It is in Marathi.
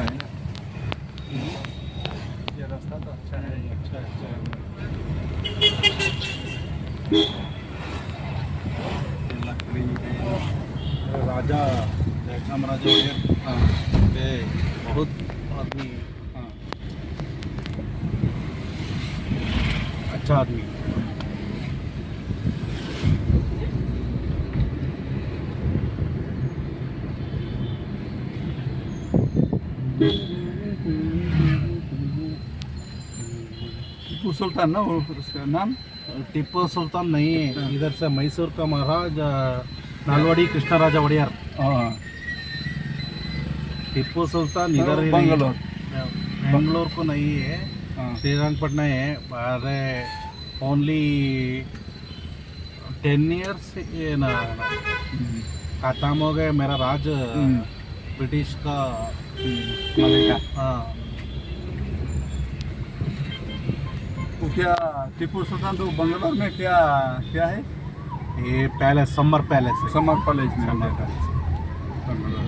है ना, ये रास्ता तो अच्छा है। अच्छा अच्छा ये लकड़ी है। राजा जयचाम राजा वगैरह हाँ पे बहुत आदमी हाँ अच्छा आदमी टीपू सुल्तान ना वो उसका नाम। टिप्पू सुल्तान नहीं है, इधर से मैसूर का महाराज नालवाड़ी कृष्णराजा वड़ियार। हाँ टिप्पू सुल्तान इधर ही नहीं बंगलोर। बेंगलोर को नहीं है, हाँ श्रीरंगपट्टनम है। अरे ओनली 10 ईयर्स ये ना खत्म हो गए मेरा राज ब्रिटिश का। मलिका। हाँ वो क्या टीपू सुल्तान तो बंगलोर में क्या क्या है? ये पैलेस समर पैलेस है। समर पैलेस में समर रहता है। पैलेस बंगलोर।